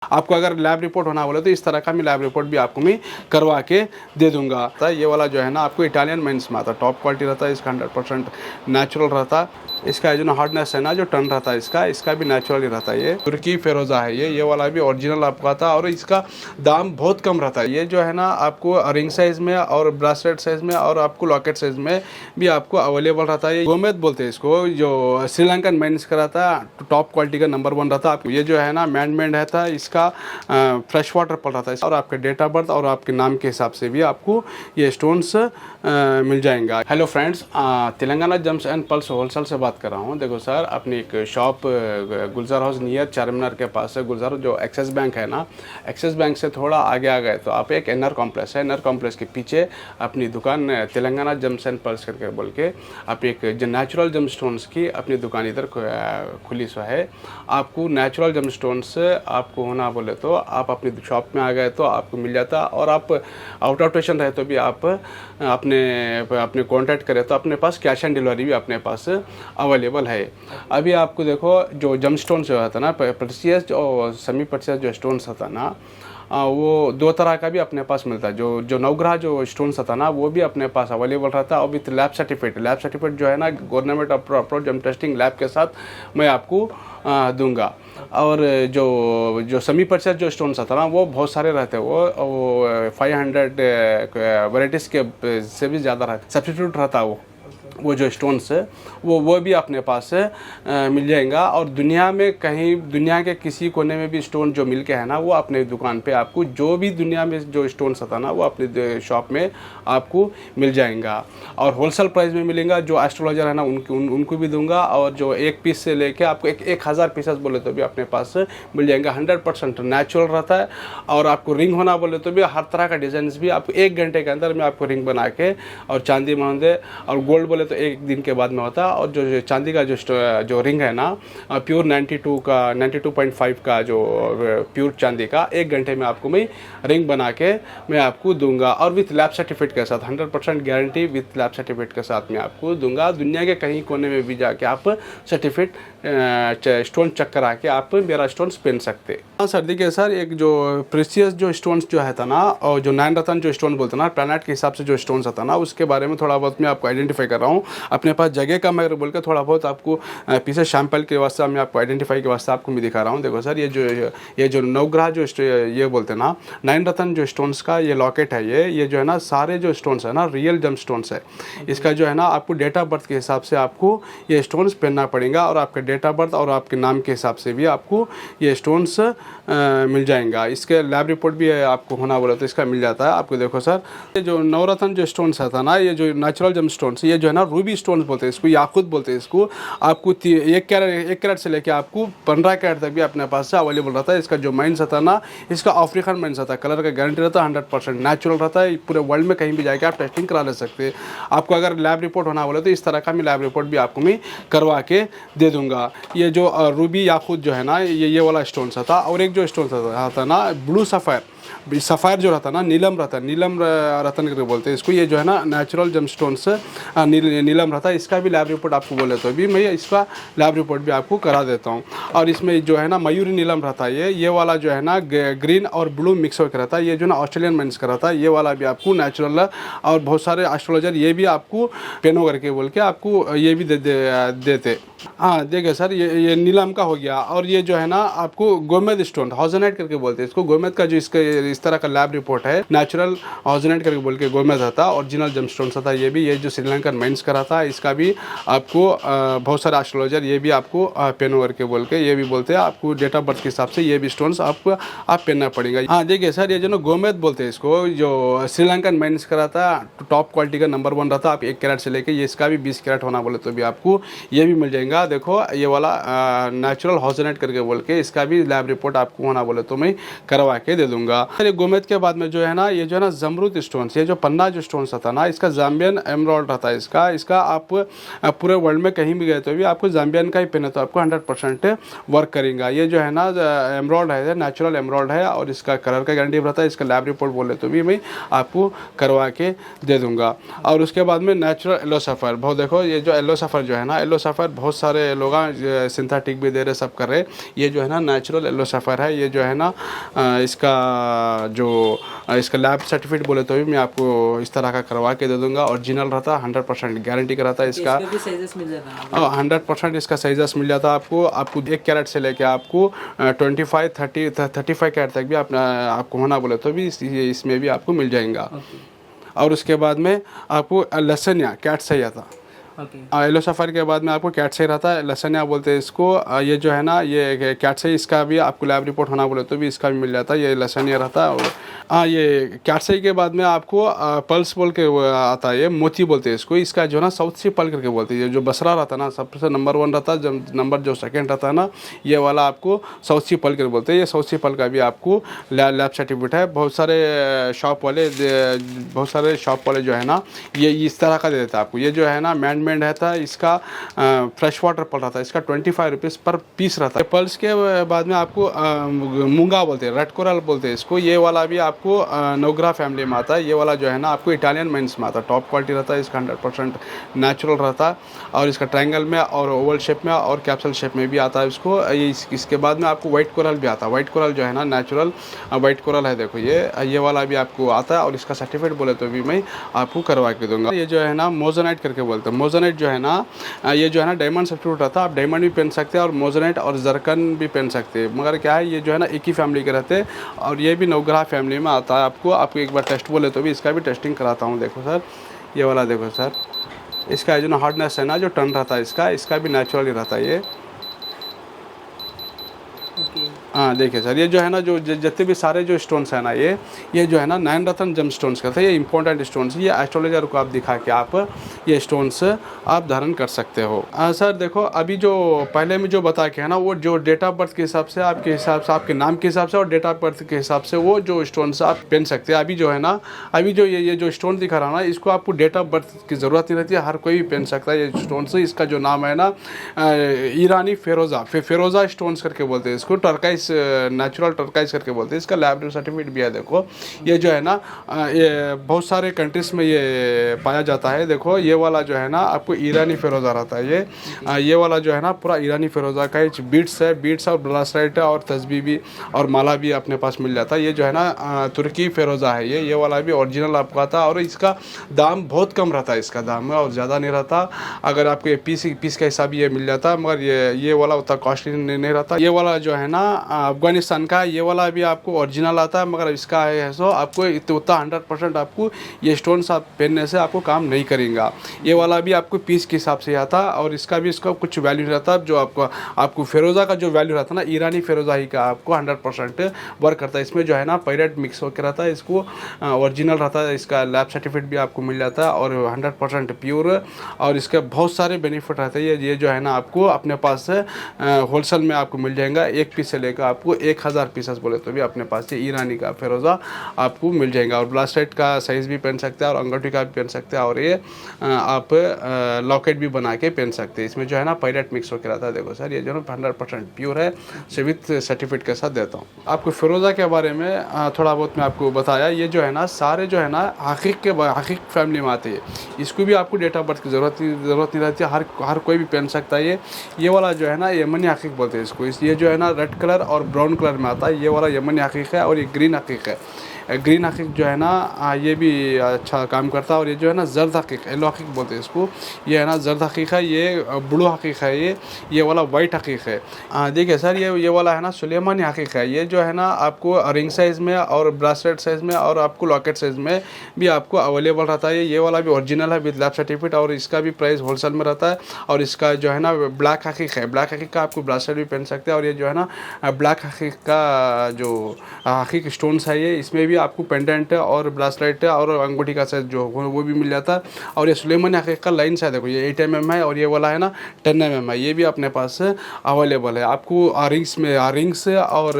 आपको अगर lab report होना बोले तो इस तरह का मैं लैब रिपोर्ट भी आपको मैं करवा के दे दूंगा। ये वाला जो है ना आपको इटालियन मेंस में आता है, टॉप क्वालिटी रहता है इसका, 100% नेचुरल रहता है। इसका जो ना हार्डनेस है ना जो टन रहता है इसका भी नेचुरल ही रहता है। ये तुर्की फेरोज़ा है, ये वाला भी ओरिजिनल आपको आता है और इसका दाम बहुत कम रहता है। ये जो है ना आपको रिंग साइज़ में और ब्रासलेट साइज़ में और आपको लॉकेट साइज़ में भी आपको अवेलेबल रहता है। गोमेद बोलते हैं इसको, जो श्रीलंकन मेंस का रहता है, टॉप क्वालिटी का नंबर 1 रहता है। आपको ये जो है ना मैन मेड रहता है, इसका फ्रेश वाटर पर रहता है और आपके डेट ऑफ बर्थ और आपके नाम के हिसाब से भी आपको ये स्टोन्स मिल जाएंगे। Hello friends, Telangana germs and pulse wholesale से बात कर रहा हूँ। देखो सर, अपनी एक शॉप गुलजार हाउस नियर चारमीनार के पास है। गुलजार जो एक्सिस बैंक है ना, एक्सिस बैंक से थोड़ा आगे आ गए तो आप एक एनआर कॉम्प्लेक्स है, एनआर कॉम्प्लेक्स के पीछे अपनी दुकान तेलंगाना जम्स एंड पल्स करके बोल के आप एक जो नेचुरल जम स्टोन्स की अपनी दुकान इधर खुली सो है। आपको नेचुरल जम स्टोन्स आपको होना बोले तो आप अपनी शॉप में आ गए तो आपको मिल जाता, और आप आउट ऑफ स्टेशन रहे तो भी आप अपने कॉन्टैक्ट करें तो अपने पास कैश ऑन डिलीवरी भी अपने पास अवेलेबल है। अभी आपको देखो जो जम स्टोन्स जो होता है ना, प्रेशियस और सेमी प्रेशियस जो स्टोन्स होता है ना, वो 2 तरह का भी अपने पास मिलता है। जो नवग्रह जो स्टोन्स होता है ना, वो भी अपने पास अवेलेबल रहता है और विथ लैब सर्टिफिकेट जो है ना गवर्नमेंट अप्रूव्ड जम टेस्टिंग लैब के साथ मैं आपको दूंगा। और जो सेमी प्रेशियस जो स्टोन्स होता है ना, वो बहुत सारे रहते हैं। वो 500 वैराइटीज़ के से भी ज़्यादा रहता है, सब्स्टिट्यूट रहता है वो जो स्टोन्स है वो भी अपने पास मिल जाएगा। और दुनिया में कहीं, दुनिया के किसी कोने में भी स्टोन जो मिल के है ना, वो अपने दुकान पे आपको जो भी दुनिया में जो स्टोन्स आता ना, वो अपने शॉप में आपको मिल जाएगा और होलसेल प्राइस में मिलेगा। जो एस्ट्रोलॉजर है ना उनको भी दूंगा, और जो 1 पीस से लेके आपको 1000 पीसेस बोले तो भी अपने पास मिल जाएगा। 100% नेचुरल रहता है। और आपको रिंग होना बोले तो भी हर तरह का डिज़ाइन भी आपको 1 घंटे के अंदर में आपको रिंग बना के, और चांदी में और गोल्ड बोले तो 1 दिन के बाद में होता है। और जो चांदी का जो रिंग है ना, प्योर 92.5 का जो प्योर चांदी का 1 घंटे में आपको मैं रिंग बना के मैं आपको दूंगा, और विथ लैब सर्टिफिकेट के साथ 100% गारंटी विथ लैब सर्टिफिकेट के साथ मैं आपको दूंगा। दुनिया के कहीं कोने में भी जाके आप सर्टिफिकेट स्टोन चेक करा के आप मेरा स्टोन्स पहन सकते। हाँ सर, देखिए सर, एक जो प्रेशियस जो स्टोन्स जो है था ना, और जो 9 रत्न जो स्टोन बोलते ना, प्लैनेट के हिसाब से जो स्टोन्स आता ना, उसके बारे में थोड़ा बहुत मैं आपको आइडेंटिफाई कर रहा हूँ। अपने पास जगह का मैं बोल के थोड़ा बहुत आपको पीछे सैंपल के वास्ते मैं आपको आइडेंटिफाई के वास्ते आपको मैं दिखा रहा हूँ। देखो सर, ये जो नवग्रह जो ये बोलते हैं ना, 9 रत्न जो स्टोन्स का ये लॉकेट है, ये जो है ना सारे जो स्टोन्स है ना रियल जम स्टोन्स है। इसका जो है ना आपको डेट ऑफ बर्थ के हिसाब से आपको ये स्टोन्स पहनना पड़ेगा, और आपके डेट ऑफ बर्थ और आपके नाम के हिसाब से भी आपको ये स्टोन्स मिल जाएगा। इसके लैब रिपोर्ट भी आपको होना बोला तो इसका मिल जाता है आपको। देखो सर, ये जो नवरत्न जो स्टोन्स था ना, ये जो नेचुरल जम स्टोन्स, ये जो है ना रूबी स्टोन्स बोलते हैं इसको, याकूत बोलते हैं इसको। आपको 1 कैरेट से लेके आपको 15 कैरेट तक भी अपने पास से अवेलेबल रहता है। इसका जो माइंस था ना, इसका अफ्रीकन माइंस आता है, कलर का गारंटी रहता है, 100% नेचुरल रहता है। पूरे वर्ल्ड में कहीं भी जाके आप टेस्टिंग करा ले सकते हैं। आपको अगर लैब रिपोर्ट होना बोले तो इस तरह का मैं लैब रिपोर्ट भी आपको मैं करवा के दे दूंगा। ये जो रूबी याकूत जो है ना, ये वाला स्टोन्स था। और एक जो स्टोन्स था ना ब्लू सफ़ायर जो रहता ना, नीलम रतन करके बोलते हैं इसको। ये जो है ना नेचुरल जम स्टोन्स नीलम रहता है। इसका भी लैब रिपोर्ट आपको बोले तो भी मैं इसका लैब रिपोर्ट भी आपको करा देता हूँ। और इसमें जो है ना मयूरी नीलम रहता है, ये वाला जो है ना ग्रीन और ब्लू मिक्स होकर रहता है। ये जो ना ऑस्ट्रेलियन मेंस का रहता है, ये वाला भी आपको नेचुरल। और बहुत सारे एस्ट्रोलॉजर ये भी आपको पेनो करके बोल के आपको ये भी देते। हाँ देखिए सर, ये नीलम का हो गया। और ये जो है ना आपको गोमेद स्टोन हाउजनाइट करके बोलते हैं इसको। गोमेद का जो इस तरह का लैब रिपोर्ट है, नेचुरल हाउजनाइट करके बोल के गोमेद था, ओरिजिनल जम स्टोन था। ये जो श्रीलंकन माइंस का था, इसका भी आपको बहुत सारे एस्ट्रोलॉजर ये भी आपको पेनो करके बोल के ये भी बोलते हैं। आपको डेट ऑफ बर्थ के हिसाब से ये भी स्टोन्स आप पहनना पड़ेगा। हाँ देखिए सर, ये जो ना गोमेद बोलते हैं इसको, जो श्रीलंकन माइंस का था, टॉप क्वालिटी का नंबर 1 रहता। आप 1 कैरेट से लेके ये इसका भी 20 कैरेट होना बोले तो भी आपको ये भी मिल जाएगा। देखो ये वाला नेचुरल हाउजनाइट करके बोल के इसका भी लैब रिपोर्ट आपको होना बोले तो मैं करवा के दे दूंगा। दूंगा। फिर ये गोमेद के बाद में जो है ना, ये जो है ना जमरूद स्टोन्स, ये जो पन्ना जो स्टोन्स आता है ना, इसका जाम्बियन एमराल्ड रहता है। इसका आप पूरे वर्ल्ड में कहीं भी गए तो भी आपको जाम्बियन का ही पहने तो आपको 100% वर्क करेगा। ये जो है ना एमराल्ड है, नेचुरल एमराल्ड है और इसका कलर का गारंटी रहता है। इसका लैब रिपोर्ट बोले तो भी मैं आपको करवा के दे दूंगा। और उसके बाद में नेचुरल येलो सफ़र, बहुत देखो ये जो येलो सफ़र जो है ना, येलो सफ़र बहुत सारे लोग सिंथेटिक भी दे रहे, सब कर रहे। ये जो है ना नेचुरल येलो सफ़र है। ये जो है ना इसका लैब सर्टिफिकेट बोले तो भी मैं आपको इस तरह का करवा के दे दूंगा। ओरिजिनल रहता है, 100% गारंटी का रहता है। इसका 100% इसका साइजेस मिल जाता है आपको 1 कैरेट से लेके आपको 35 कैरेट तक भी आपको होना बोले तो भी इसमें भी आपको मिल जाएगा। और उसके बाद में आपको लसनिया कैट सही आता। येलो सफ़र के बाद में आपको कैट सही रहता है, लसनिया बोलते हैं इसको। ये जो है ना ये कैट सही, इसका भी आपको लैब रिपोर्ट होना बोले तो भी इसका भी मिल जाता है। ये लसनिया रहता है। और ये कैट सही के बाद में आपको पल्स बोल के आता है, ये मोती बोलते हैं इसको। इसका जो है ना साउथ सी पल करके बोलते हैं। जो बसरा रहता है ना सबसे नंबर 1 रहता है, जब नंबर जो सेकेंड रहता है ना, ये वाला आपको साउथ सी पल करके बोलते हैं। ये साउथ सी पल का भी आपको लैब सर्टिफिकेट है। बहुत सारे शॉप वाले जो है ना ये इस तरह का दे देता है आपको। ये जो है ना मैन रहता है, इसका फ्रेश वाटर पल रहता है। इसका 25 रुपीज़ पर पीस रहता है। पल्स के बाद में आपको मूंगा बोलते हैं, रेड कोरल बोलते हैं इसको। ये वाला भी आपको नोग्रा फैमिली में आता है। ये वाला जो है ना आपको इटालियन माइंस में आता है, टॉप क्वालिटी रहता है। इसका 100% नेचुरल रहता है और इसका ट्रायंगल में और ओवल शेप में और कैप्सूल शेप में भी आता है इसको। इसके बाद में आपको वाइट कोरल भी आता है। वाइट कोरल जो है ना नेचुरल वाइट कोरल है, देखो ये वाला भी आपको आता है। और इसका सर्टिफिकेट बोले तो भी मैं आपको करवा के दूंगा। ये जो है ना मोजोनाइट करके बोलते हैं। मोजोनाइट जो है ना ये जो है ना डायमंड सब्स्टिट्यूट रहता है। आप डायमंड भी पहन सकते हैं और मोजोनाइट और जरकन भी पहन सकते हैं। मगर क्या है, ये जो है ना एक ही फैमिली के रहते हैं और ये भी नवग्रह फैमिली में आता है। आपको एक बार टेस्ट बोले तो भी इसका भी टेस्टिंग कराता हूँ। देखो सर, ये वाला देखो सर, इसका जो ना हार्डनेस है ना जो टर्न रहता है इसका भी नेचुरली रहता है ये। हाँ देखिए सर, ये जो है ना जो जितने भी सारे जो स्टोन्स है ना ये जो है ना 9 रत्न जम स्टोन्स का था। ये इंपॉर्टेंट स्टोन्स, ये एस्ट्रोलॉजर को आप दिखा के आप ये स्टोन्स आप धारण कर सकते हो। सर देखो, अभी जो पहले में जो बता के है ना, वो जो डेट ऑफ बर्थ के हिसाब से आपके नाम के हिसाब से और डेट ऑफ बर्थ के हिसाब से वो जो स्टोन्स आप पहन सकते हैं। अभी जो है ना, अभी जो ये जो स्टोन दिखा रहा ना, इसको आपको डेट ऑफ बर्थ की ज़रूरत नहीं रहती है, हर कोई भी पहन सकता है ये स्टोन्स। इसका जो नाम है ना ईरानी फेरोज़ा स्टोन्स करके बोलते हैं इसको। टर्काइस नेचुरल टर्काइस करके बोलते हैं। इसका लैब सर्टिफिकेट भी है। देखो ये जो है ना ये बहुत सारे कंट्रीज में ये पाया जाता है। देखो ये वाला जो है ना आपको ईरानी फेरोज़ा रहता है। ये वाला जो है ना पूरा ईरानी फेरोज़ा का बीट्स है, बीट्स और ब्रासलेट और तस्बीह भी और माला भी अपने पास मिल जाता है। ये जो है ना तुर्की फेरोज़ा है। ये वाला भी ओरिजिनल आपका आता है और इसका दाम बहुत कम रहता है। इसका दाम और ज़्यादा नहीं रहता। अगर आपको ये पीस के हिसाब ये मिल जाता है, मगर ये वाला उतना कॉस्टली नहीं रहता। ये वाला जो है ना अफगानिस्तान का, ये वाला भी आपको ओरिजिनल आता है, मगर इसका है सो आपको उतना 100% आपको ये स्टोन्स आप पहनने से आपको काम नहीं करेगा। ये वाला भी आपको पीस के हिसाब से आता है और इसका कुछ वैल्यू रहता है। जो आपको फेरोज़ा का जो वैल्यू रहता है ना, ईरानी फेरोज़ा ही का आपको 100% वर्क करता है। इसमें जो है ना पायरेट मिक्स होकर रहता है। इसको ओरिजिनल रहता है। इसका लैब सर्टिफिकेट भी आपको मिल जाता है और 100% प्योर। और इसके बहुत सारे बेनिफिट रहते हैं। ये जो है ना आपको अपने पास होलसेल में आपको मिल जाएगा। एक पीस से लेकर आपको 1000 पीसेस बोले तो भी अपने पास से ईरानी का फेरोज़ा आपको मिल जाएगा। और ब्रासलेट का साइज़ भी पहन सकते हैं और अंगूठी का भी पहन सकते हैं और ये आप लॉकेट भी बना के पहन सकते हैं। इसमें जो है ना पायरेट मिक्स होकर आता है। देखो सर, ये जो है 100% प्योर है, विथ सर्टिफिकेट के साथ देता हूँ। आपको फेरोज़ा के बारे में थोड़ा बहुत मैं आपको बताया। ये जो है ना सारे जो है ना हकीक फैमिली में आते हैं। इसको भी आपको डेट ऑफ बर्थ की ज़रूरत नहीं रहती है। हर कोई भी पहन सकता है। ये वाला जो है ना यमनी हकीक बोलते हैं इसको। ये जो है ना रेड कलर और ब्राउन कलर में आता है। ये वाला यमनी हकीक है और ये ग्रीन हकीक है। ग्रीन हकीक जो है ना ये भी अच्छा काम करता है। और ये जो है ना जर्द हकीक, येलो हकीक बोलते हैं इसको। ये है ना जर्द हकीक है, ये ब्लू हकीक है, ये वाला वाइट हकीक है। देखिए सर, ये वाला है ना सुलेमानी हकीक है। ये जो है ना आपको रिंग साइज़ में और ब्रासलेट साइज़ में और आपको लॉकेट साइज़ में भी आपको अवेलेबल रहता है। ये वाला भी ओरिजिनल है विद लैब सर्टिफिकेट और इसका भी प्राइस होलसेल में रहता है। और इसका जो है ना ब्लैक हकीक है। ब्लैक हकीक का आपको ब्रासलेट भी पहन सकते हैं। और ये जो है ना ब्लैक हकीक का जो हकीक स्टोन्स है, ये इसमें भी आपको पेंडेंट और ब्रेसलेट और अंगूठी का सेट जो वो भी मिल जाता है। और ये सुलेमानी हकीक का लाइन है, देखो ये 8 mm है, और ये वाला है ना 10 mm है, ये भी अपने पास अवेलेबल है। आपको रिंग्स और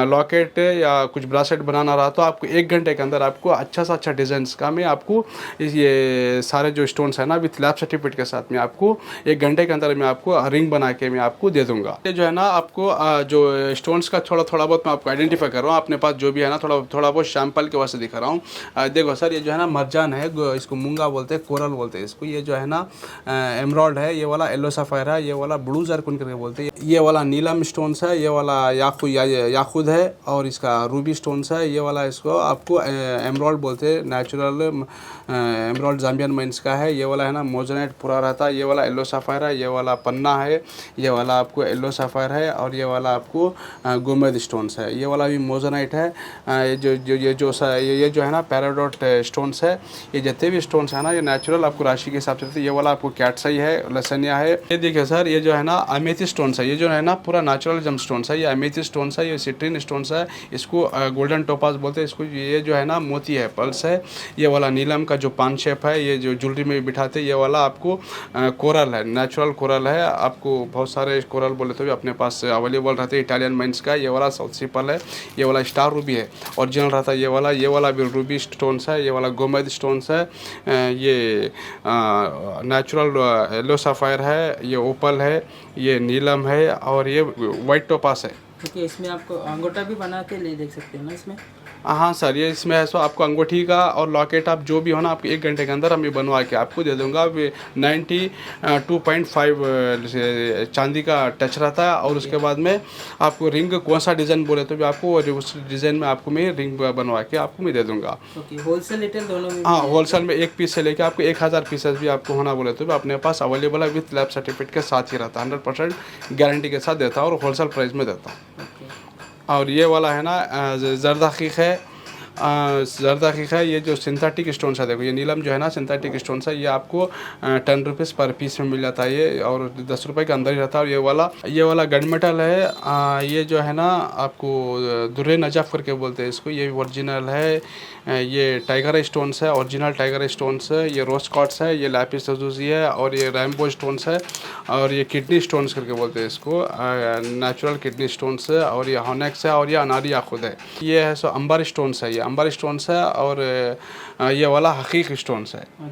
लॉकेट या कुछ ब्रासलेट बनाना रहा तो आपको 1 घंटे के अंदर आपको अच्छा सा अच्छा डिज़ाइन का मैं आपको ये सारे जो स्टोन्स है ना विथ लैब सर्टिफिकेट के साथ में आपको 1 घंटे के अंदर मैं आपको रिंग बना के मैं आपको दे दूंगा। ये जो है ना आपको जो स्टोन्स का थोड़ा बहुत मैं आपको आइडेंटिफाई कर रहा हूँ, अपने पास जो भी है ना थोड़ा बहुत सैंपल के वास्ते दिखा रहा हूँ। देखो सर, ये जो है ना मरजान है, इसको मूंगा बोलते हैं, कोरल बोलते हैं इसको। ये जो है ना एमराल्ड है, ये वाला येलो सफ़ायर है, ये वाला ब्लू जरकुन करके बोलते हैं, ये वाला नीलम स्टोन्स है, ये वाला याकूत है, और इसका रूबी स्टोन्स है, ये वाला इसको आपको एमराल्ड बोलते हैं, नेचुरल एमराल्ड जाम्बियन माइंस का है। ये वाला है ना मोजोनाइट पूरा रहता है, ये वाला येलो सफ़ायर है, ये वाला पन्ना है, ये वाला आपको येलो सफ़ायर है, और ये वाला आपको गोमेद स्टोन्स है, ये वाला भी मोजोनाइट है। ये जो है ना पैराडॉट स्टोन्स है। ये जितने भी स्टोन्स है ना ये नेचुरल आपको राशि के हिसाब से, ये वाला आपको कैटसाई है, लसनिया है। ये देखिए सर, ये जो है ना अमेथी स्टोन्स है, ये जो है ना पूरा नेचुरल जम स्टोन्स है, ये अमेथी स्टोन्स है, ये सिट्रीन स्टोन्स है, इसको गोल्डन टोपाज बोलते हैं इसको। ये जो है ना मोती है, पल्स है। ये वाला नीलम का जो पान शेप है, ये जो ज्वेलरी में बिठाते हैं, ये वाला आपको कोरल है, नेचुरल कोरल है। आपको बहुत सारे कोरल बोले तो भी अपने पास अवेलेबल रहते हैं इटालियन माइंस का। ये वाला साउथ सिपल है, ये वाला स्टार रूबी है, ओरिजिनल रहता है। ये वाला भी रूबी स्टोन्स है, ये वाला गोमेद स्टोन्स है, ये नेचुरल येलो सफ़ायर है, ये ओपल है, ये नीलम है, और ये वाइट टोपास है। ओके, इसमें आपको अंगूठा भी बना के ले देख सकते हैं ना इसमें। हाँ सर, ये इसमें है सो आपको अंगूठी का और लॉकेट आप जो भी हो ना आपको 1 घंटे के अंदर हम ये बनवा के आपको दे दूंगा। 92.5 चांदी का टच रहता है, और उसके बाद में आपको रिंग कौन सा डिज़ाइन बोले तो भी आपको उस डिज़ाइन में आपको मैं रिंग बनवा के आपको मैं दे दूंगा। ओके, होलसेल रिटेल दोनों में? हाँ, होलसेल में 1 पीस से लेके आपको 1000 पीसेस भी आपको होना बोले तो भी अपने पास अवेलेबल है, विथ लैब सर्टिफिकेट के साथ ही रहता है, 100% गारंटी के साथ देता है, और होलसेल प्राइस में देता हूँ। और ये वाला है ना ज़र्द हकीक है, ज़र्द हकीक है, ये जो सिंथेटिक स्टोन्स है, देखो ये नीलम जो है ना सिंथेटिक स्टोन्स है, ये आपको 10 रुपीज़ पर पीस में मिल जाता है, ये और 10 रुपये के अंदर ही रहता है। और ये वाला गन मेटल है, ये जो है ना आपको दुर्रे नजाफ करके बोलते हैं इसको, ये भी ओरिजिनल है। ये टाइगर स्टोन्स है, ओरिजिनल टाइगर स्टोन्स है, ये रोज कॉट्स है, ये लैपिस lazuli है, और ये रैम्बो स्टोन्स है, और ये किडनी स्टोन्स करके बोलते हैं इसको, नेचुरल किडनी स्टोन्स है, और ये हॉनेक्स है, और ये अनारी याकूत है। ये है सो अंबर स्टोन्स है, ये अंबर स्टोन्स है, और ये वाला हकीक स्टोन्स है।